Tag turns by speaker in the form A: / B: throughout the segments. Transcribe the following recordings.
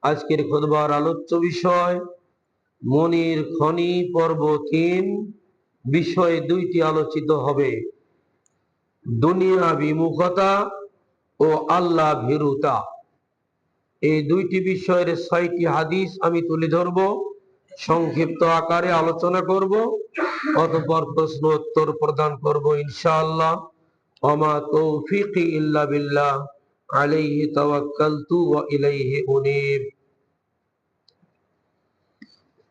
A: আজকের খুতবার আলোচ্য বিষয় মনির খনি পর্ব ৩। বিষয়ে ২টি আলোচিত হবে: দুনিয়া বিমুখতা ও আল্লাহ ভীরুতা। এই ২টি বিষয়ের ৬টি হাদিস আমি তুলে ধরব, সংক্ষিপ্ত আকারে আলোচনা করব, অতঃপর প্রশ্ন উত্তর প্রদান করব ইনশাআল্লাহ। ওমা তৌফিকি ইল্লা বিল্লাহ, আলাইহি তাওয়াক্কালতু ওয়া ইলাইহি উনীব।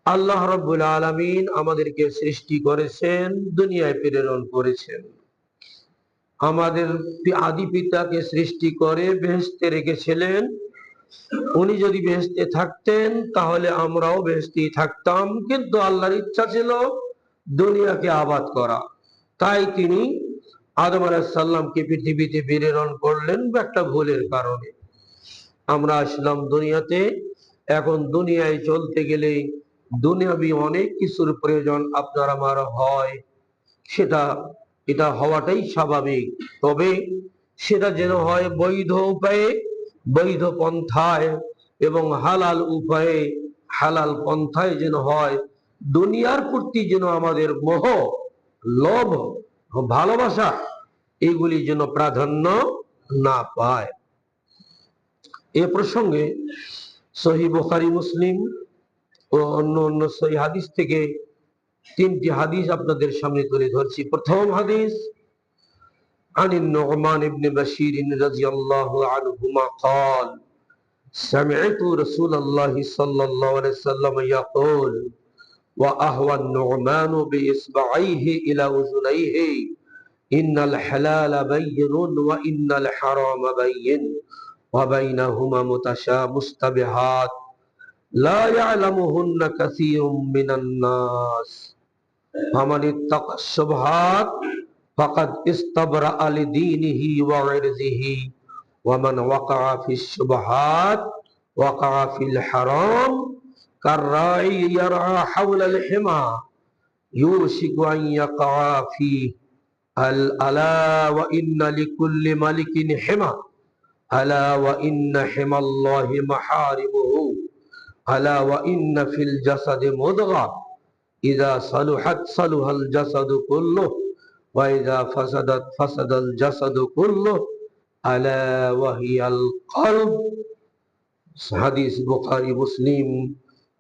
A: আল্লাহ রাব্বুল আলামিন আমাদেরকে সৃষ্টি করেছেন, দুনিয়ায় প্রেরণ করেছেন। আমাদের আদি পিতাকে সৃষ্টি করে বেহেশতে রেখেছিলেন। উনি যদি বেহেশতে থাকতেন তাহলে আমরাও বেহেশতেই থাকতাম, কিন্তু আল্লাহর ইচ্ছা ছিল দুনিয়াকে আবাদ করা। তাই তিনি আদম আলাইহিস সালামকে পৃথিবীতে প্রেরণ করলেন একটা ভুলের কারণে। আমরা আসলাম দুনিয়াতে। এখন দুনিয়ায় চলতে গেলে দুনিয়াবি অনেক কিছুর প্রয়োজন আপনার আমার হয়, এটা হওয়াটাই স্বাভাবিক। তবে সেটা যেন হয় বৈধ উপায়ে, বৈধ পন্থায় এবং হালাল উপায়ে, হালাল পন্থায় যেন হয়। দুনিয়ার প্রতি যেন আমাদের মোহ, লোভ, ভালোবাসা এগুলি যেন প্রাধান্য না পায়। এ প্রসঙ্গে সহিহ বুখারী, মুসলিম ও অন্য সহিহ হাদিস থেকে 3টি হাদিস আপনাদের সামনে তুলে ধরছি। প্রথম হাদিস, عن النعمان بن بشير رضي الله عنهما قال سمعت رسول الله صلى الله عليه وسلم يقول وأهوى النعمان بإصبعيه إلى أذنيه إن الحلال بين وإن الحرام بين وبينهما مشتبهات لا يعلمهن كثير من الناس فمن اتقى الشبهات فقد استبرأ لدينه وعرضه ومن وقع في الشبهات وقع في الحرام كالراعي يرعى حول الحمى يوشك أن يقع فيه ألا وإن لكل ملك حمى ألا وإن حمى الله محارمه ألا وإن في الجسد مضغة إذا صلحت صلح الجسد كله وإذا فسدت فسد الجسد كله ألا وهي القلب। হাদিস বুখারী, মুসলিম।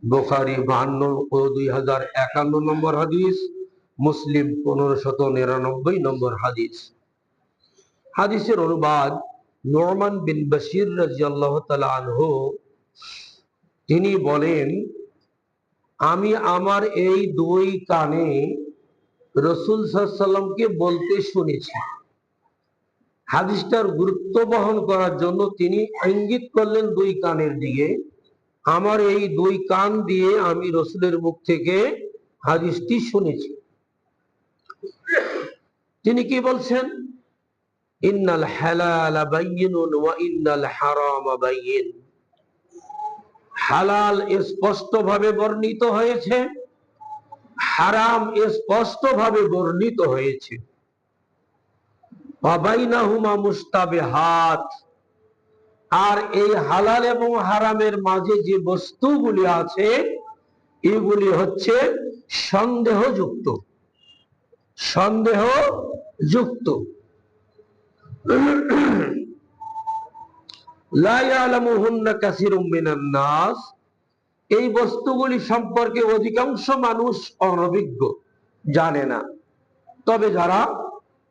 A: বুখারী 52 ও 2051 নম্বর হাদিস, মুসলিম 1599 নম্বর হাদিস। হাদিসের অনুবাদ, নু'মান বিন বশীর রাদিয়াল্লাহু তাআলা আনহু তিনি বলেন, আমি আমার এই 2 কানে রাসূল সাল্লাল্লাহু আলাইহি ওয়াসাল্লামকে বলতে শুনেছি। হাদিসটার গুরুত্ব বহন করার জন্য তিনি ইঙ্গিত করলেন 2 কানের দিকে। আমার এই 2 কান দিয়ে আমি রাসূলের মুখ থেকে হাদিসটি শুনেছি। তিনি কি বলছেন? ইন্নাল হালালা বায়্যিনুন ওয়া ইন্নাল হারামা বায়্যিন। হালাল স্পষ্টভাবে বর্ণিত হয়েছে, হারাম স্পষ্টভাবে বর্ণিত হয়েছে। ওয়াবাইনাহুমা মুশতাবিহাত। আর এই হালাল এবং হারামের মাঝে যে বস্তুগুলি আছে এগুলি হচ্ছে সন্দেহযুক্ত, সন্দেহযুক্ত। লা ইয়ালামুহুন্না কাসীরুম মিনান নাস। এই বস্তুগুলি সম্পর্কে অধিকাংশ মানুষ অনভিজ্ঞ, জানে না। তবে যারা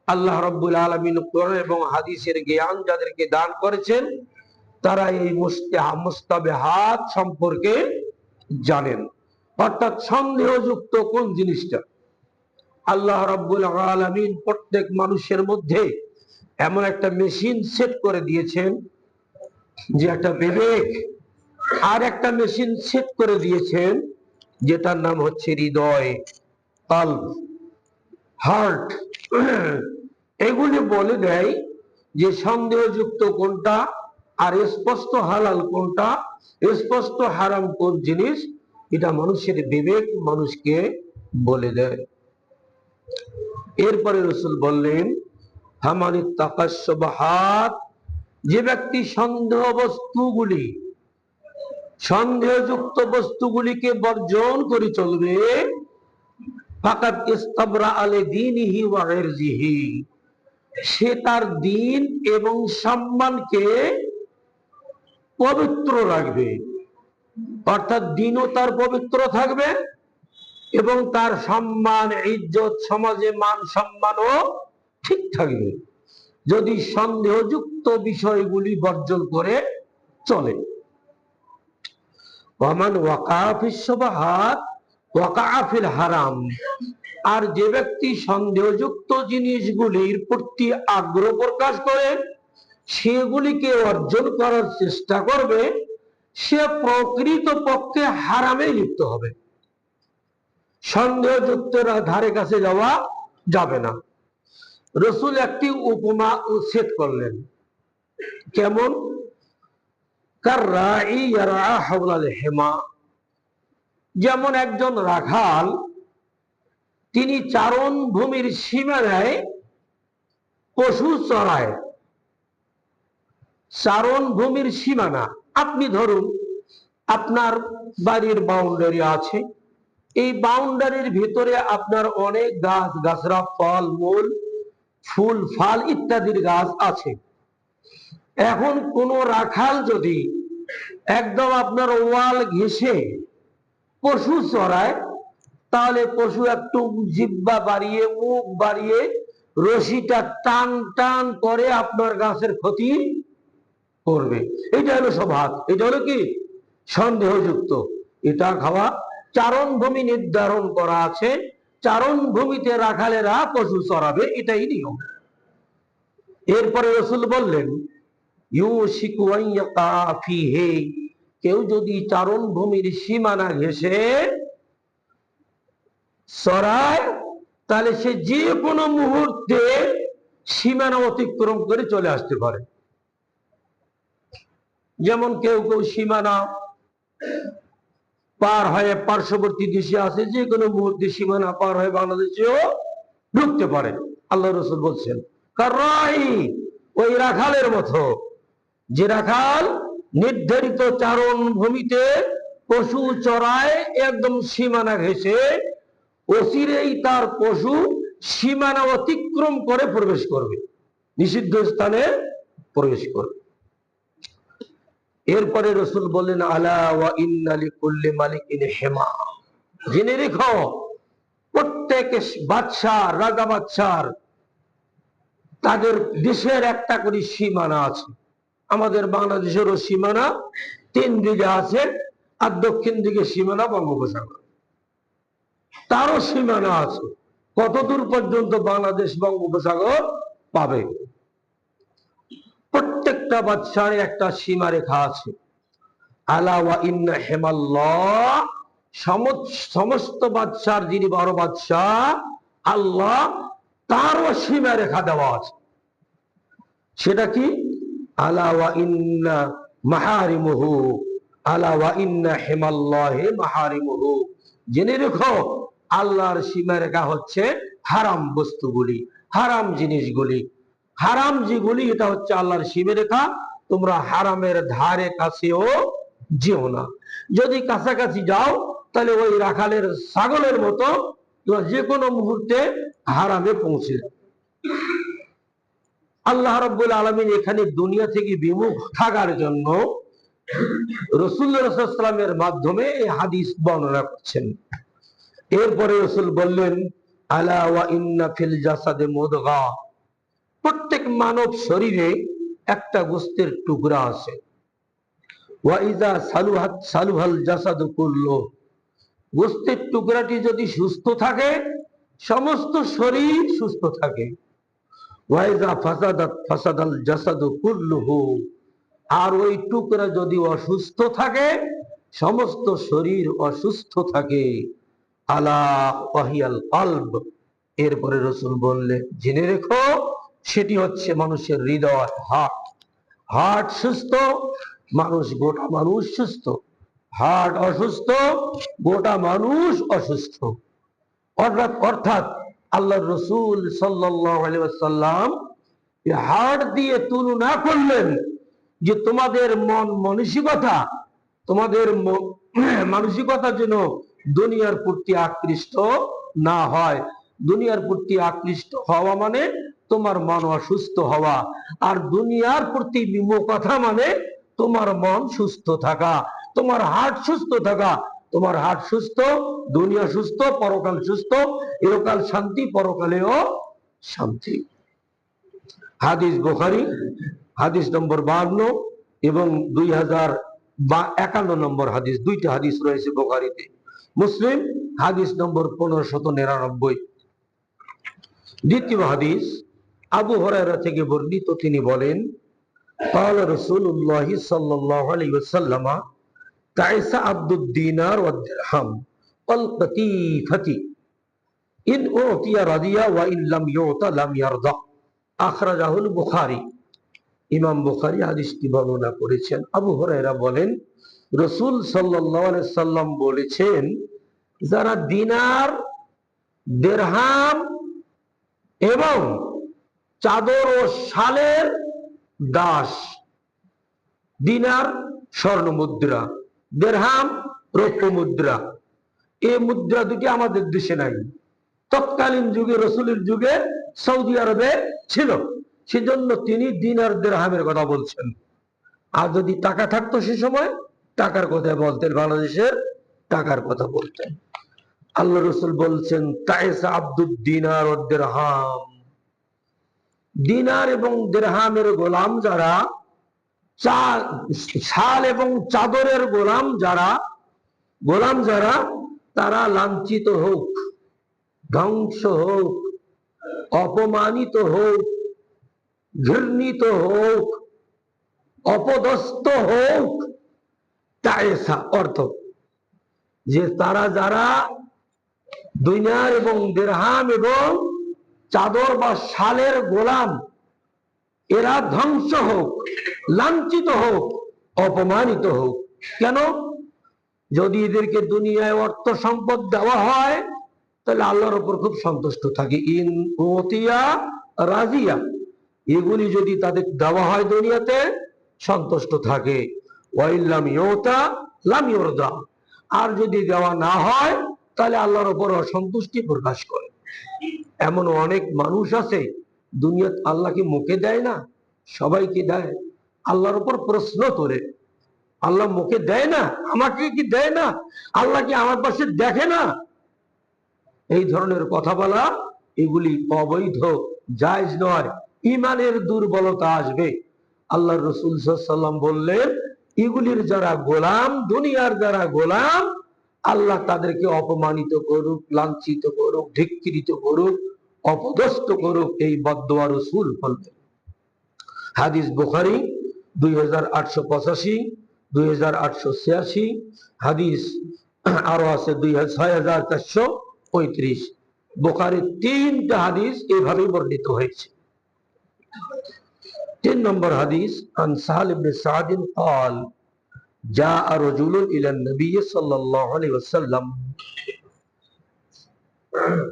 A: আল্লাহ রাব্বুল আলামিন কোরআন এবং হাদিসের জ্ঞান যাদেরকে দান করেছেন তারা এই মুস্তাবিহাত সম্পর্কে জানেন। অর্থাৎ সন্দেহযুক্ত কোন জিনিসটা। আল্লাহ রাব্বুল আলামিন প্রত্যেক মানুষের মধ্যে এমন একটা মেশিন সেট করে দিয়েছেন, যে একটা বিবেক, আর একটা মেশিন সেট করে দিয়েছেন যেটার নাম হচ্ছে হৃদয়, কলব, হার্ট। এগুলি বলে দেয় যে সন্দেহযুক্ত কোনটা, আর স্পষ্ট হালাল কোনটা, স্পষ্ট হারাম কোন জিনিস। এটা মানুষের বিবেক মানুষকে বলে দেয়। এরপরে রাসূল বললেন, হামানিত তাকাসসুবহাত। যে ব্যক্তি সন্দেহ বস্তুগুলি, সন্দেহযুক্ত বস্তুগুলিকে বর্জন করে চলবে। ফাকাদ ইস্তাবরা আলে দীনিহি ওয়া ইরজিহি, সে তার দ্বীন এবং সম্মানকে পবিত্র রাখবে, অর্থাৎ দ্বীনও তার পবিত্র থাকবে এবং তার সম্মান, ইজ্জত, সমাজে মান সম্মানও ঠিক থাকবে যদি সন্দেহযুক্ত বিষয়গুলি বর্জন করে চলে। ওয়ামান ওয়াকা ফিস শুবহাত ওয়াকা ফিল হারাম, আর যে ব্যক্তি সন্দেহযুক্ত জিনিসগুলির প্রতি আগ্রহ প্রকাশ করে সেগুলিকে অর্জন করার চেষ্টা করবে, সে প্রকৃত পক্ষে হারামে লিপ্ত হবে। সন্দেহযুক্তরা ধারে কাছে যাওয়া যাবে না। রাসূল একটি উপমা সেট করলেন। কেমন? কাররাই ইয়ারআ হাওলাল হিমা, যেমন একজন রাখাল, তিনি চারণ ভূমির সীমানায় পশু চড়ায়। চারণ ভূমির সীমানা, আপনি ধরুন আপনার বাড়ির বাউন্ডারি আছে, এই বাউন্ডারির ভিতরে আপনার অনেক গাছ গাছরা, ফল মূল, ফুল ফল ইত্যাদির গাছ আছে। এখন কোন রাখাল যদি একদম আপনার ওয়াল ঘেঁষে পশু চড়ায়, তাহলে পশু একটু জিহ্বা বাড়িয়ে, মুখ বাড়িয়ে রশিটা টান টান করে আপনার গাছের ক্ষতি করবে। এটা হলো স্বভাব, এটা হলো কি সন্দেহযুক্ত। এটা খাওয়া চারণ ভূমি নির্ধারণ করা আছে, চারণ ভূমিতে রাখালেরা পশু চড়াবে, এটাই নিয়ম। এরপরে রাসূল বললেন, ইউশিকু আন ইয়াকা ফিহি, কেউ যদি চারণ ভূমির সীমানা ঘেঁষে চড়ায়, তাহলে সে যে কোনো মুহূর্তে সীমানা অতিক্রম করে চলে আসতে পারে। যেমন কেউ কেউ সীমানা পার হয়ে পার্শ্ববর্তী দেশে আছে, যে কোনো মুহূর্তে সীমানা পার হয়ে বাংলাদেশেও ঢুকতে পারে। আল্লাহ রাসূল বলছেন, কাররাই, ওই রাখালের মতো, যে রাখাল নির্ধারিত চারণ ভূমিতে পশু চড়ায় একদম সীমানা ঘেঁষে, অচিরেই তার পশু সীমানা অতিক্রম করে প্রবেশ করবে, নিষিদ্ধ স্থানে প্রবেশ করবে। এরপরে রাসূল বললেন, আলা ওয়া ইন্না লিকুল্লি মালিকিন হিমা, জেনে রেখো প্রত্যেক বাদশা, রাজা বাদশার তাদের দেশের একটা করে সীমানা আছে। আমাদের বাংলাদেশেরও সীমানা 3 দিকে আছে, আর দক্ষিণ দিকে সীমানা বঙ্গোপসাগর, তারও সীমানা আছে। কতদূর পর্যন্ত বাংলাদেশ বঙ্গোপসাগর পাবে? প্রত্যেকটা বাদশার একটা সীমা রেখা আছে। আলা ওয়া ইন্না হিমাল্লাহ, সমস্ত বাদশার যিনি বড় বাদশাহ আল্লাহ, তারও সীমা রেখা দেওয়া আছে। সেটা কি? আলা ওয়া ইন্না মাহারিমুহু, আলা ওয়া ইন্না হিমাল্লাহি মাহারিমুহু, জেনে রেখো আল্লাহর সীমা রেখা হচ্ছে হারাম বস্তুগুলি, হারাম জিনিসগুলি। হারাম যেগুলি, এটা হচ্ছে আল্লাহর সীমা রেখা। তোমরা হারামের ধারে কাছেও যেও না। যদি কাছাকাছি যাও, তাহলে ওই রাখালের ছাগলের মতো তোমরা যে কোনো মুহূর্তে হারামে পৌঁছে যাও। আল্লাহ রাব্বুল আলামিন এখানে দুনিয়া থেকে বিমুখ থাকার জন্য রাসূলুল্লাহ সাল্লাল্লাহু আলাইহি ওয়াসাল্লামের মাধ্যমে এই হাদিস বর্ণনা করছেন। এরপরে রাসূল বললেন, আলা ওয়া ইন্না ফিল জাসাদে মুদগা, প্রত্যেক মানব শরীরে একটা গোস্তের টুকরা আছে। ওয়া ইযা সালুহাত সালুহাল জাসাদু কুল্লু, গোস্তের টুকরাটি যদি সুস্থ থাকে সমস্ত শরীর সুস্থ থাকে। ওয়া ইযা ফাসাদাত ফাসাদাল জাসাদু কুল্লুহু, আর ওই টুকরা যদি অসুস্থ থাকে সমস্ত শরীর অসুস্থ থাকে। আলা ওয়াহিয়াল কলব, এরপরে রাসূল বললেন, জেনে রেখো সেটি হচ্ছে মানুষের হৃদয়, হার্ট। হার্ট সুস্থ, মানুষ, গোটা মানুষ সুস্থ। হার্ট অসুস্থ, গোটা মানুষ অসুস্থ। অর্থাৎ আল্লাহর রাসূল সাল্লাল্লাহু আলাইহি ওয়াসাল্লাম হার্ট দিয়ে তুলনা করলেন যে তোমাদের মন মানসিকতা তোমাদের মানসিকতা যেন দুনিয়ার প্রতি আকৃষ্ট না হয়। দুনিয়ার প্রতি আকৃষ্ট হওয়া মানে তোমার মন অসুস্থ হওয়া, আর দুনিয়ার প্রতি বিমুখতা মানে তোমার মন সুস্থ থাকা, তোমার হার্ট সুস্থ থাকা। তোমার হার্ট সুস্থ, দুনিয়া সুস্থ, পরকাল সুস্থ, এরকাল শান্তি, পরকালেও শান্তি। হাদিস বুখারী হাদিস নম্বর 52 এবং 2051 নম্বর হাদিস, দুইটা হাদিস রয়েছে বুখারীতে। মুসলিম হাদিস নম্বর 1599। দ্বিতীয় হাদিস আবু হুরায়রা থেকে বর্ণিত, তিনি বলেন, قال رسول الله صلى الله عليه وسلم تعس عبد الدينار والدرهم والقطيفة إن أعطي رضي وإن لم يعط لم يرضى أخرجه البخاري। ইমাম বুখারী হাদিসটি বর্ণনা করেছেন। আবু হুরায়রা বলেন, রাসূল সাল্লাল্লাহু আলাইহি সাল্লাম বলেছেন, যারা দিনার, দিরহাম এবং চাদর ও শালের দাস, দিনার স্বর্ণ মুদ্রা, দিরহাম রৌপ্য মুদ্রা, এই মুদ্রা দুটি আমাদের দেশে নাই, তৎকালীন যুগে রাসূলের যুগে সৌদি আরবে ছিল, সেজন্য তিনি দিনার দিরহামের কথা বলছেন। আর যদি টাকা থাকতো সে সময় টাকার কথা বলতেন, বাংলাদেশের টাকার কথা বলতেন। আল্লাহ রাসূল বলছেন, তাইসা আব্দুদ দিনার ওয়াদ দিরহাম, দিনার এবং দিরহামের গোলাম যারা, শাল এবং চাদরের গোলাম যারা, তারা লাঞ্ছিত হোক, ধ্বংস হোক, অপমানিত হোক, ঘৃণিত হোক, অপদস্থ হোক। তায়েসা অর্থ যে তারা যারা দুনিয়ার এবং দিরহাম এবং চাদর বা শালের গোলাম, এরা ধ্বংস হোক, লাঞ্ছিত হোক, অপমানিত হোক। কেন? যদি এদেরকে দুনিয়ায় অর্থ সম্পদ দেওয়া হয় তাহলে আল্লাহর উপর খুব সন্তুষ্ট থাকে। ইন উতিয়া রাজিয়া, এগুলি যদি তাদের দেওয়া হয় দুনিয়াতে সন্তুষ্ট থাকে। ওয়াইল্লাম ইউতা লাম ইউরদা, আর যদি দেওয়া না হয় তাহলে আল্লাহর উপর অসন্তুষ্টি প্রকাশ করে। এমন অনেক মানুষ আছে দুনিয়াত আল্লাহকে মুখে দেয় না, সবাইকে দেয়, আল্লাহর উপর প্রশ্ন তোলে, আল্লাহ মুখে দেয় না, আমাকে কি দেয় না, আল্লাহ কি আমার পাশে দেখে না? এই ধরনের কথা বলা, এগুলি অবৈধ, জায়েজ নয়, ইমানের দুর্বলতা আসবে। আল্লাহ রাসূল সাল্লাল্লাহু আলাইহি ওয়াসাল্লাম বললেন, এগুলির যারা গোলাম, দুনিয়ার যারা গোলাম, আল্লাহ তাদেরকে অপমানিত করুক, লাঞ্ছিত করুক, ধিক্কৃত করুক, অপদস্থ করুক, এই বদদুয়া রাসূল বললেন। হাদিস বুখারী 2885, 2886 হাদিস, আরো আছে 6435। বুখারীর 3টা হাদিস এইভাবে বর্ণিত হয়েছে। 3 নম্বর হাদিস, আন সাহাল ইবনে সাদ قال جاء رجل الى النبي صلى الله عليه وسلم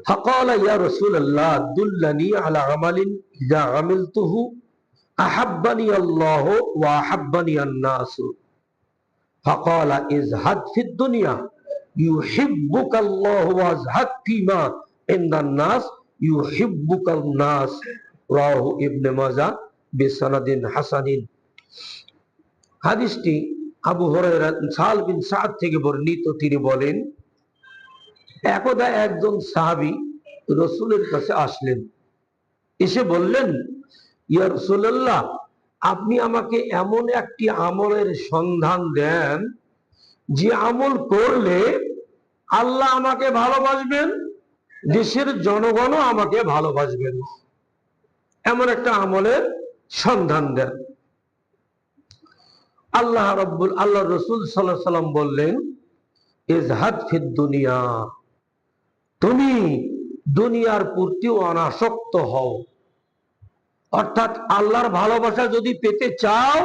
A: فقال يا رسول الله دلني على عمل اذا عملته احبني الله واحبني الناس فقال ازهد في الدنيا يحبك الله وازهد فيما عند الناس يحبك الناس রাহু ইবনে মাজাহ বিসনাদিন হাসানিন। হাদিসটি আবু হুরায়রা সাল বিন সাদ থেকে বর্ণিত। তিনি বলেন, একদা একজন সাহাবী রাসূলের কাছে আসলেন, এসে বললেন, ইয়া রাসূলুল্লাহ, আপনি আমাকে এমন একটি আমলের সন্ধান দেন যে আমল করলে আল্লাহ আমাকে ভালোবাসবেন, দেশের জনগণও আমাকে ভালোবাসবেন, এমন একটা আমলের সন্ধান দেন। আল্লাহ রাসূল সাল্লাল্লাহু আলাইহি ওয়াসাল্লাম বললেন, ইজহাদ ফিদ দুনিয়া, তুমি দুনিয়ার প্রতি অনাসক্ত হও। অর্থাৎ আল্লাহর ভালোবাসা যদি পেতে চাও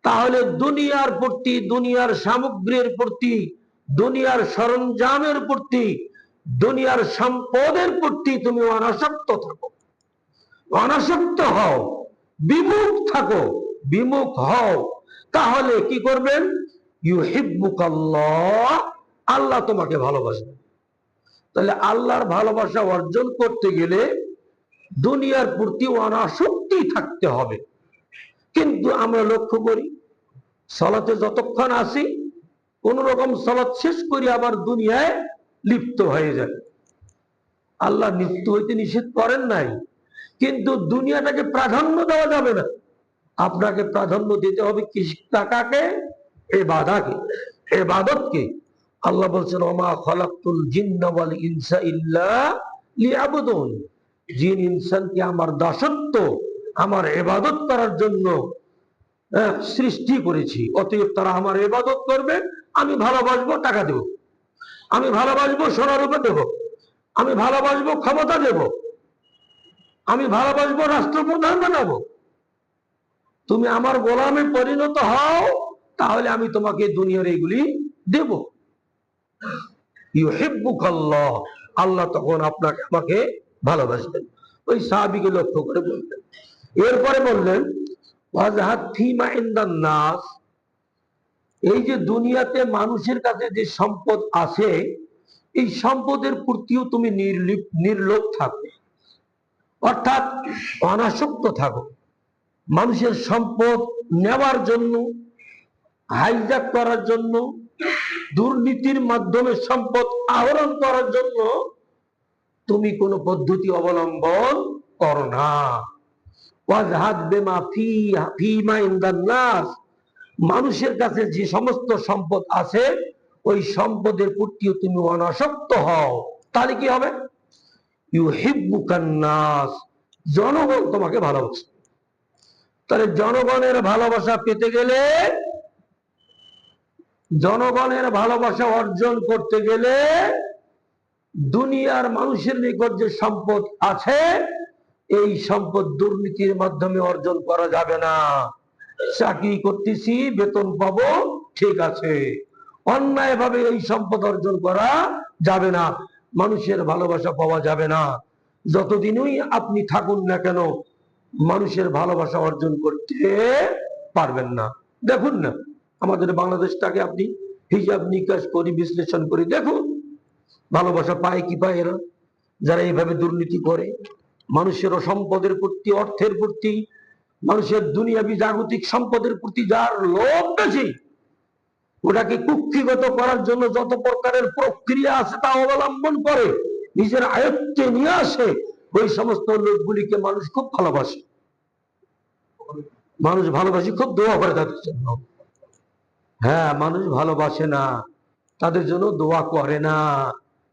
A: তাহলে দুনিয়ার প্রতি, দুনিয়ার সামগ্রীর প্রতি, দুনিয়ার সরঞ্জামের প্রতি, দুনিয়ার সম্পদের প্রতি তুমি অনাসক্ত থাকো, অনাসক্ত হও, বিমুখ থাকো, বিমুখ হও। তাহলে কি করবেন? ইউহিব্বুকাল্লাহ, আল্লাহ তোমাকে ভালোবাসবে। তাহলে আল্লাহর ভালোবাসা অর্জন করতে গেলে দুনিয়ার প্রতি অনাসক্তি থাকতে হবে। কিন্তু আমরা লক্ষ্য করি সালাতে যতক্ষণ আসি কোন রকম সালাত শেষ করি আবার দুনিয়ায় লিপ্ত হয়ে যায়। আল্লাহ লিপ্ত হইতে নিষেধ করেন নাই, কিন্তু দুনিয়াটাকে প্রাধান্য দেওয়া যাবে না। আপনাকে প্রাধান্য দিতে হবে কি? টাকাকে, ইবাদাতকে, ইবাদতকে। আল্লাহ বলছেন ওমা খালাকতুল জিন্না ওয়াল ইনসা ইল্লা লিয়াবুদুন, জিন ইনসানকে আমার দাসত্ব, আমার ইবাদত করার জন্য সৃষ্টি করেছি। অতএব তারা আমার ইবাদত করবে। আমি ভালোবাসবো, টাকা দেব। আমি ভালোবাসবো, সোনারূপে দেব। আমি ভালোবাসবো, ক্ষমতা দেব। আমি ভালোবাসবো, রাষ্ট্রপ্রধান বানাবো। তুমি আমার গোলামে পরিণত হও, তাহলে আমি তোমাকে দুনিয়ার এইগুলি দেব। ইউহিব্বুকাল্লাহ, আল্লাহ তখন আপনাকে আমাকে ভালোবাসবেন। ওই সাহাবীকে লক্ষ্য করে বললেন। এরপরে বললেন ওয়াজহাদ ফীমা ইনদান নাস, এই যে দুনিয়াতে মানুষের কাছে যে সম্পদ আছে, এই সম্পদের প্রতিও তুমি নির্লোভ থাকো, অর্থাৎ অনাসক্ত থাকো। মানুষের সম্পদ নেওয়ার জন্য, হাইজ্যাক করার জন্য, দুর্নীতির মাধ্যমে সম্পদ আহরণ করার জন্য তুমি কোন পদ্ধতি অবলম্বন করো না। ওয়াজহাদ বিমা ফীমা ইনদান নাস, মানুষের কাছে যে সমস্ত সম্পদ আছে ওই সম্পদের প্রতিও তুমি অনাসক্ত হও, তাহলে কি হবে? ইউহিব্বুকান নাস, জনগণ তোমাকে ভালোবাসবে। তাহলে জনগণের ভালোবাসা পেতে গেলে, জনগণের ভালোবাসা অর্জন করতে গেলে দুনিয়ার মানুষের নিকট যে সম্পদ আছে এই সম্পদ দুর্নীতির মাধ্যমে অর্জন করা যাবে না। চাকরি করতেছি, বেতন পাবো, ঠিক আছে, অন্যায়ভাবে এই সম্পদ অর্জন করা যাবে না। মানুষের ভালোবাসা পাওয়া যাবে না। যতদিনই আপনি থাকুন না কেন মানুষের ভালোবাসা অর্জন করতে পারবেন না। দেখুন না আমাদের বাংলাদেশটাকে আপনি হিসাব নিকাশ করে বিশ্লেষণ করে দেখুন, ভালোবাসা পায় কি পায় এরা, যারা এইভাবে দুর্নীতি করে। মানুষের সম্পদের প্রতি, অর্থের প্রতি, মানুষের দুনিয়াবি জাগতিক সম্পদের প্রতি যার লোভ বেশি, ওটাকে কুক্ষিগত করার জন্য যত প্রকারের প্রক্রিয়া আছে তা অবলম্বন করে নিজের আয়ত্তে নিয়ে আসে, ওই সমস্ত লোকগুলিকে মানুষ খুব ভালোবাসে। মানুষ ভালোবাসে, খুব দোয়া করে তাদের জন্য। হ্যাঁ, মানুষ ভালোবাসে না, তাদের জন্য দোয়া করে না,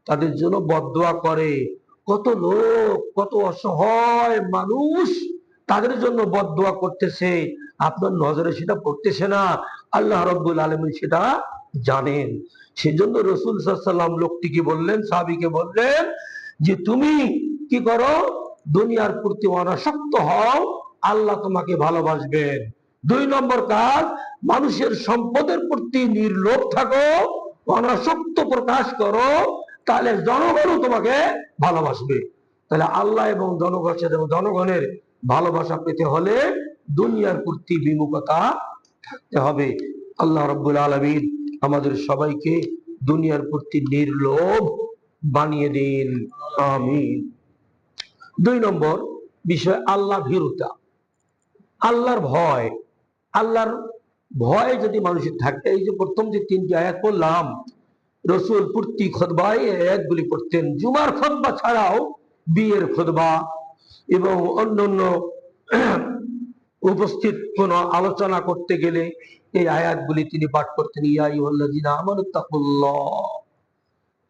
A: তাদের জন্য বদদোয়া করে। কত লোক, কত অসহায় মানুষ তাদের জন্য বদদোয়া করতেছে, আপনার নজরে সেটা পড়তেছে না। আল্লাহ রাব্বুল আলামিন সেটা জানেন। সেজন্য রাসূল সাল্লাল্লাহু আলাইহি ওয়াসাল্লাম লোকটিকে বললেন, সাহাবীকে বললেন যে তুমি কি করো, দুনিয়ার প্রতি অনাসক্ত হও, আল্লাহ তোমাকে ভালোবাসবেন। 2 নম্বর কাজ, মানুষের সম্পদের প্রতি নির্লোভ থাকো, অনাসক্ত প্রকাশ করো, তাহলে জনগণও তোমাকে ভালোবাসবে। তাহলে আল্লাহ এবং জনগণের ভালোবাসা পেতে হলে দুনিয়ার প্রতি বিমুখতা থাকতে হবে। আল্লাহ রাব্বুল আলামিন আমাদের সবাইকে দুনিয়ার প্রতি নির্লোভ বানিয়ে দিন, আমিন। 2 নম্বর বিষয় আল্লাহ ভীরুতা, আল্লাহর ভয়। আল্লাহর ভয় যদি মানুষের থাকে, এই যে প্রথম যে 3টি আয়াত পড়লাম, রাসূল প্রতি খুতবায় এই আয়াতগুলি পড়তেন। জুমার খুতবা ছাড়াও বিয়ের খুতবা এবং অন্যান্য উপস্থিত কোন আলোচনা করতে গেলে এই আয়াতগুলি তিনি পাঠ করতেন। ইয়া আইয়ুহাল্লাযীনা আমানুত্তাকুল্লাহ,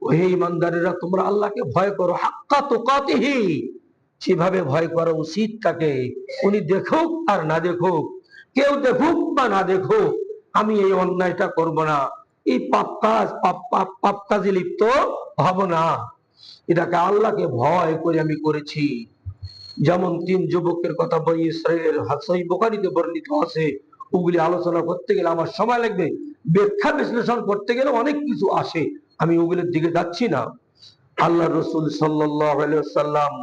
A: ওহে ঈমানদারেরা তোমরা আল্লাহকে ভয় করো, হাক্কা তুকাতিহি, সেভাবে ভয় করা উচিত তাকে। উনি দেখুক আর না দেখুক, কেউ দেখুক বা না দেখুক, আমি এই অন্যায়টা করব না, এই পাপ কাজে লিপ্ত হব না। এটাকে আল্লাহকে ভয় করে আমি করেছি। যেমন 3 যুবকের কথা বই ইসরায়েলের সহিহ বুখারীতে বর্ণিত আছে, ওগুলি আলোচনা করতে গেলে আমার সময় লাগবে, ব্যাখ্যা বিশ্লেষণ করতে গেলে অনেক কিছু আসে, আমি ওগুলোর দিকে যাচ্ছি না। আল্লাহ রাসূল সাল্লাল্লাহু আলাইহি ওয়াসাল্লাম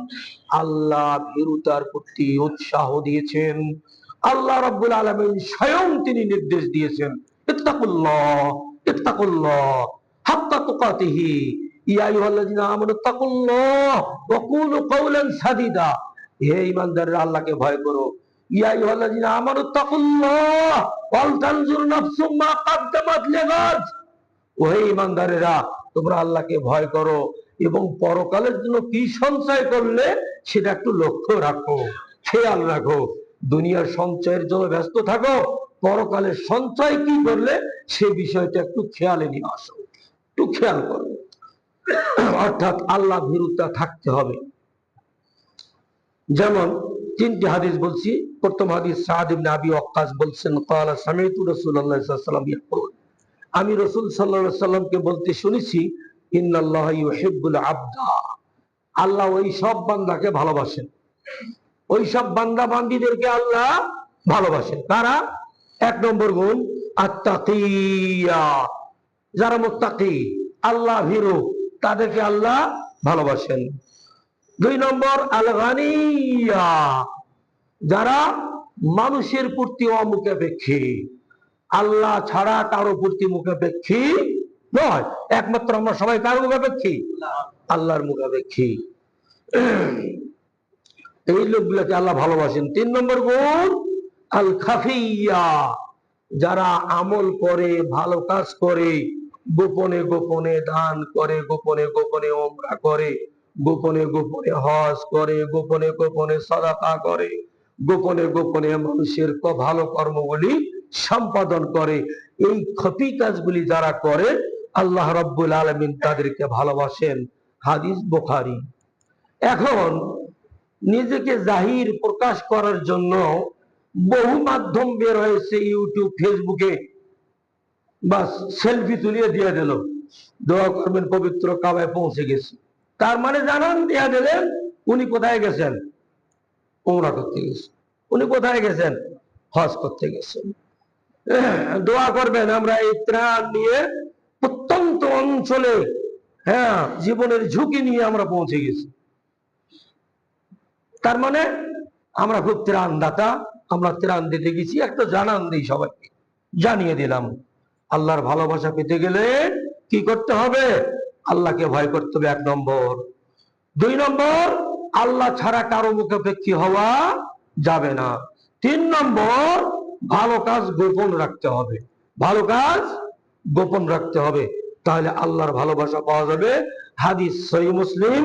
A: আল্লাহ ভীরুতার প্রতি উৎসাহ দিয়েছেন। আল্লাহ রাব্বুল আলামিন স্বয়ং তিনি নির্দেশ দিয়েছেন, ইত্তাকুল্লাহ ইত্তাকুল্লাহ হাক্কা তুকাতিহি ইয়া আইয়ুহাল্লাযিনা আমানু ইত্তাকুল্লাহ ওয়া কুলু কাওলান সাদীদা। হে ঈমানদাররা, আল্লাহকে ভয় করো। ইয়া আইয়ুহাল্লাযিনা আমানু ইত্তাকুল্লাহ ওয়াল তানজুর নাফসুম মা কাদ্দামাত লিগাদ। ও হে ঈমানদারেরা, তোমরা আল্লাহকে ভয় করো এবং পরকালের জন্য কি সঞ্চয় করলে সেটা একটু লক্ষ্য রাখো, খেয়াল রাখো। দুনিয়ার সঞ্চয়ের জন্য ব্যস্ত থাকো, পরকালের সঞ্চয় কি করলে সে বিষয়টা একটু খেয়ালে নিয়ে আসো, একটু খেয়াল করো। অর্থাৎ আল্লাহ ভীরুতা থাকতে হবে। যেমন তিনটি হাদিস বলছি। প্রথম হাদিস সাদ ইবনে আবি ওয়াক্কাস বলছেন, ক্বালা সামি'তু রাসূলুল্লাহ সাল্লাল্লাহু আলাইহি ওয়াসাল্লাম ইয়াকুল, আমি রাসূল সাল্লাল্লাহু আলাইহি ওয়াসাল্লামকে বলতে শুনেছি, ইন্নাল্লাহা ইউহিব্বুল আবদা, আল্লাহ ওই সব বান্দাকে ভালোবাসেন, ওই সব বান্দা বান্দীদেরকে আল্লাহ ভালোবাসেন। কারা? এক নম্বর গুণ আত্তাকিয়া, যারা মুত্তাকি, আল্লাহ ভীরু, তাদেরকে আল্লাহ ভালোবাসেন। দুই নম্বর আল গানিয়া, যারা মানুষের প্রতি অমুখাপেক্ষী, আল্লাহ ছাড়া কারো প্রতি মুখাপেক্ষী নয়। একমাত্র আমরা সবাই কার মুখাপেক্ষী? আল্লাহর মুখাপেক্ষী। এই লোকগুলোকে আল্লাহ ভালোবাসেন। তিন নম্বর গুণ আল খাফিয়া, যারা আমল করে, ভালো কাজ করে, গোপনে গোপনে দান করে, গোপনে গোপনে ওমরা করে, গোপনে গোপনে হজ করে, গোপনে গোপনে সাদাকা করে, গোপনে গোপনে মানুষের ভালো কর্মগুলি সম্পাদন করে। এই খফি কাজগুলি যারা করে, আল্লাহ রাব্বুল আলামিন তাদেরকে ভালোবাসেন। হাদিস বুখারী। এখন নিজেকে জাহির প্রকাশ করার জন্য বহু মাধ্যম বের হয়েছে, ইউটিউব, ফেসবুকে। বাস সেলফি তুলিয়ে দিয়ে দিল, দোয়া করবেন পবিত্র কাবায় পৌঁছে গেছি। তার মানে জানান দিয়া দিলেন উনি কোথায় গেছেন? ওমরা করতে গেছেন। উনি কোথায় গেছেন? হজ করতে গেছেন। দোয়া করবেন আমরা এই ত্রাণ নিয়ে প্রত্যন্ত অঞ্চলে, জীবনের ঝুঁকি নিয়ে আমরা পৌঁছে গেছি। তার মানে আমরা খুব ত্রাণদাতা, আমরা ত্রাণ দিতে গেছি। একটা জানান দিই, সবাইকে জানিয়ে দিলাম। আল্লাহর ভালোবাসা পেতে গেলে কি করতে হবে? আল্লাহকে ভয় করতে হবে, এক নম্বর। দুই নম্বর, আল্লাহ ছাড়া কারো মুখাপেক্ষী হওয়া যাবে না। তিন নম্বর, ভালো কাজ গোপন রাখতে হবে, ভালো কাজ গোপন রাখতে হবে, তাহলে আল্লাহর ভালোবাসা পাওয়া যাবে। হাদিস সহিহ মুসলিম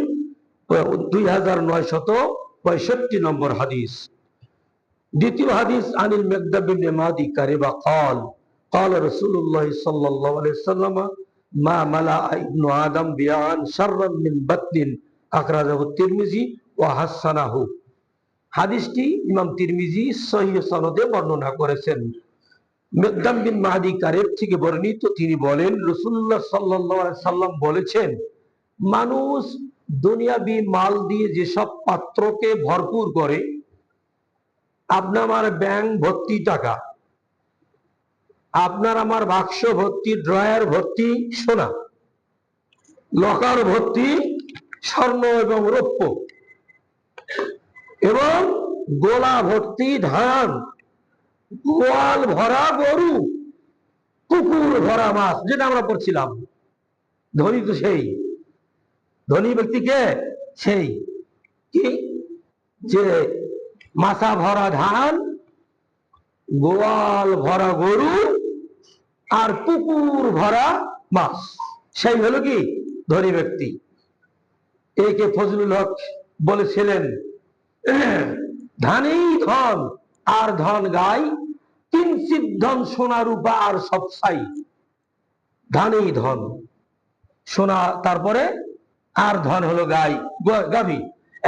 A: 2965 নম্বর হাদিস। দ্বিতীয় হাদিস আনিল মিকদাম ইবনে মাদি কারিবা قال قال رسول الله صلى الله عليه وسلم ما ملأ ابن آدم بيعا شرا من بطن আখরাজাহু তিরমিজি ওয়া হাসানাহু। হাদিসটি ইমাম তিরমিজি সহিহ সনদে বর্ণনা করেছেন। মিকদাম বিন মাদি কারিব থেকে বর্ণিত, তিনি বলেন রাসূলুল্লাহ সাল্লাল্লাহু আলাইহি সাল্লাম বলেছেন, মানুষ দুনিয়াবি মাল দিয়ে যেসব পাত্রকে ভরপুর করে, আপনার আমার ব্যাংক ভর্তি টাকা, আপনার আমার বাক্স ভর্তি, ড্রয়ার ভর্তি সোনা, লকার ভর্তি স্বর্ণ এবং রৌপ্য, এবং গোলা ভর্তি ধান, গোয়াল ভরা গরু, পুকুর ভরা মাছ, যেটা আমরা পড়ছিলাম। ধনী তো সেই, ধনী ব্যক্তিকে সেই কি, যে মাথা ভরা ধান, গোয়াল ভরা গরু আর পুকুর ভরা মাছ, সেই হলো কি ধনী ব্যক্তি। একে ফজলুল হক বলেছিলেন, ধানেই ধন আর ধন গাই, কিঞ্চিৎ ধন সোনা রূপা আর সব ছাই। ধানেই ধন, সোনা, তারপরে আর ধন হলো গাই, গাভী।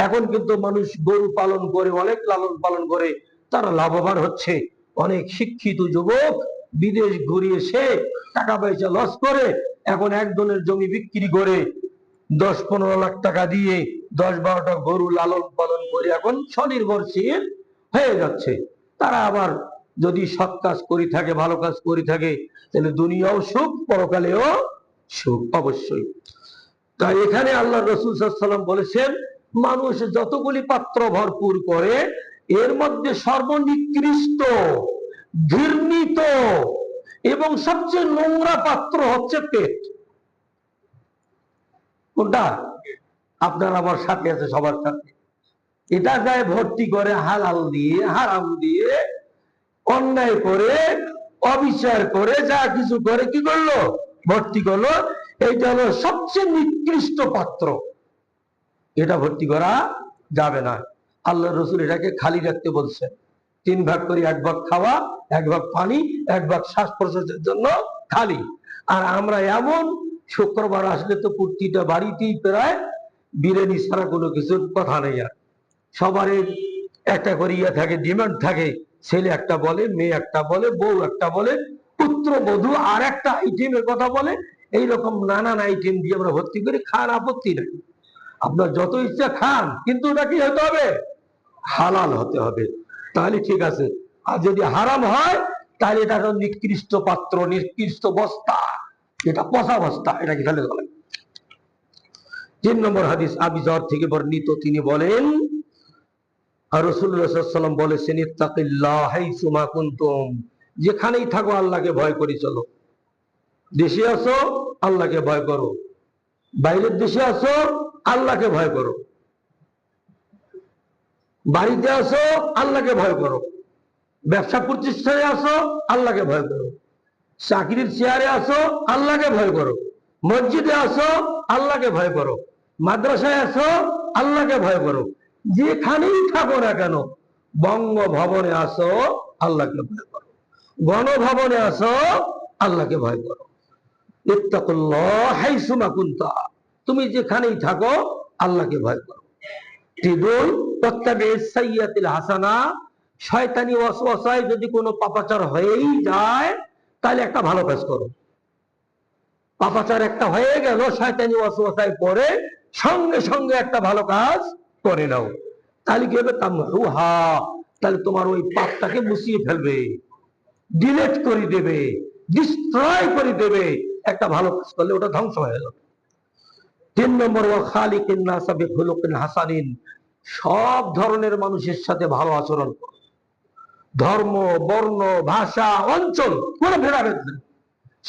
A: এখন কিন্তু মানুষ গরু পালন করে, অনেক লালন পালন করে, তারা লাভবান হচ্ছে। অনেক শিক্ষিত যুবক বিদেশ ঘুরিয়ে সে টাকা পয়সা লস করে, এখন একজনের জমি বিক্রি করে 10-15 লাখ টাকা দিয়ে 10-12টা গরু লালন পালন করে এখন স্বনির্ভরশীল হয়ে যাচ্ছে। তারা আবার যদি সৎ কাজ করে থাকে, ভালো কাজ করে থাকে, তাহলে দুনিয়াও সুখ, পরকালেও সুখ অবশ্যই। তাই এখানে আল্লাহ রাসূল সাল্লাল্লাহু আলাইহি ওয়াসাল্লাম বলেছেন, মানুষ যতগুলি পাত্র ভরপুর করে, এর মধ্যে সর্বনিকৃষ্ট, ঘৃণিত এবং সবচেয়ে নোংরা পাত্র হচ্ছে পেট। কোনটা? আপনার আমার সাথে আছে, সবার সাথে। এটা যায় ভর্তি করে হালাল দিয়ে, হারাম দিয়ে, অন্যায় করে, অবিচার করে, যা কিছু করে কি করলো? ভর্তি করলো। এইটা হলো সবচেয়ে নিকৃষ্ট পাত্র, এটা ভর্তি করা যাবে না। আল্লাহ রসুল এটাকে খালি রাখতে বলছেন। 3 ভাগ করে, 1 ভাগ খাওয়া, 1 ভাগ পানি, 1 ভাগ শ্বাস প্রশ্বাসের জন্য খালি। আর আমরা এমন, শুক্রবার আসলে তো প্রতিটা বাড়িতেই প্রায় বিরিয়ানি ছাড়া কোনো কিছুর কথা নেই। আর সবারই একটা করে ইয়ে থাকে, ডিমান্ড থাকে। ছেলে একটা বলে, মেয়ে একটা বলে, বউ একটা বলে, পুত্র বধূ আর একটা আইটেমের কথা বলে। এইরকম নানান আইটেম দিয়ে আমরা ভর্তি করি। খান, আপত্তি নেই, আপনার যত ইচ্ছা খান, কিন্তু ওটা কি হতে হবে? হালাল হতে হবে, তাহলে ঠিক আছে। আর যদি হারাম হয় তাহলে এটা নিকৃষ্ট পাত্র, নিকৃষ্ট বস্তা, এটা পচা বস্তা, এটাকে ফেলে দেওয়া লাগে। 3 নম্বর হাদিস আবু যর থেকে বর্ণিত, তিনি বলেন আর রাসূলুল্লাহ সাল্লাল্লাহু আলাইহি ওয়াসাল্লাম বলেছেন, ইত্তাকিল্লাহ হাইসুমা কুনতুম, যেখানেই থাকো আল্লাহকে ভয় করে চলো। দেশে আছো, আল্লাহকে ভয় করো। বাইরের দেশে আছো, আল্লাহকে ভয় করো। বাড়িতে আছো, আল্লাহকে ভয় করো। ব্যবসা প্রতিষ্ঠানে আছো, আল্লাহকে ভয় করো। চাকরির চেয়ারে আছো, আল্লাহকে ভয় করো। মসজিদে আছো, আল্লাহকে ভয় করো। মাদ্রাসায় আছো, আল্লাহকে ভয় করো। যেখানেই থাকো না কেন, বঙ্গভবনে আছো, আল্লাহকে ভয় করো। গণভবনে আছো, আল্লাহকে ভয় করো। ইত্তাকুল্লাহ হাইসুমা কুনতা, তুমি যেখানেই থাকো আল্লাহকে ভয় করো। হাসানা, শয়তানি ওয়াসওয়াসায় যদি কোনো পাপাচার হয়েই যায়, তাহলে একটা ভালো কাজ করো। পাপাচার একটা হয়ে গেল, শয়তানি ওয়াসওয়াসায় পড়ে সঙ্গে সঙ্গে একটা ভালো কাজ করে নাও। তাহলে কি হবে? তামহুহা, তাহলে তোমার ওই পাপটাকে মুছিয়ে ফেলবে, ডিলিট করে দেবে, ডিস্ট্রয় করে দেবে। একটা ভালো কাজ করলে ওটা ধ্বংস হয়ে যাবে। 3 নম্বর, ওয়া খালিকিন নাস বিখুলুকিন হাসানিন, সব ধরনের মানুষের সাথে ভালো আচরণ করো। ধর্ম, বর্ণ, ভাষা, অঞ্চল কোনো ভেদাভেদ নেই।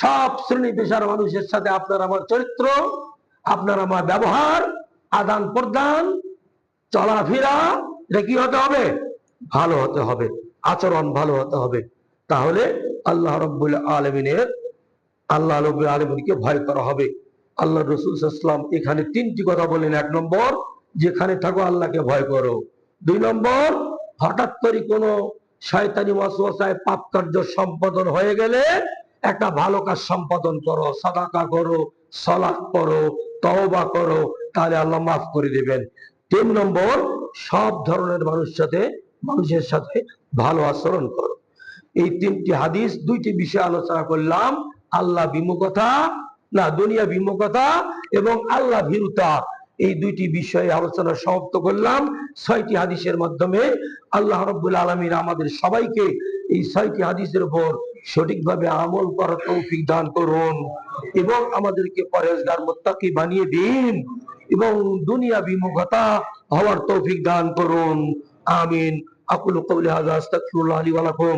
A: সব শ্রেণী পেশার মানুষের সাথে আপনার আমার চরিত্র, আপনার আমার ব্যবহার, আদান প্রদান, চলাফেরা, এটা কি হতে হবে? ভালো হতে হবে, আচরণ ভালো হতে হবে। তাহলে আল্লাহ রাব্বুল আলামিনের, আল্লাহ রাব্বুল আলামিনকে ভয় করা হবে। আল্লাহ রাসূল সাল্লাল্লাহু আলাইহি ওয়াসাল্লাম এখানে 3টি কথা বলেন। 1 নম্বর, যেখানে থাকো আল্লাহকে ভয় করো। 2 নম্বর, হঠাৎ করে কোনো শয়তানি ওয়াসওয়াসায় পাপ কার্য সম্পাদন হয়ে গেলে একটা ভালো কাজ সম্পাদন করো, সাদাকা করো, সালাত করো, তওবা করো, তাহলে আল্লাহ মাফ করে দিবেন। 3 নম্বর, সব ধরনের মানুষের সাথে ভালো আচরণ করো। এই 3টি হাদিস, 2টি বিষয় আলোচনা করলাম। আল্লাহ বিমুখতা, না দুনিয়া বিমুখতা এবং আল্লাহ ভীরুতা, এই 2টি বিষয়ে আলোচনা সমাপ্ত করলাম 6টি হাদিসের মাধ্যমে। আল্লাহ রাব্বুল আলামিন আমাদের সবাইকে এই 6টি হাদিসের উপর সঠিকভাবে আমল করার তৌফিক দান করুন এবং আমাদেরকে পরহেজগার মুত্তাকি বানিয়ে দিন এবং দুনিয়া বিমুখতা হওয়ার তৌফিক দান করুন। আমিন। আকুলু কওলি হাযা আস্তাগফিরুল্লাহ লি ওয়া লাকুম।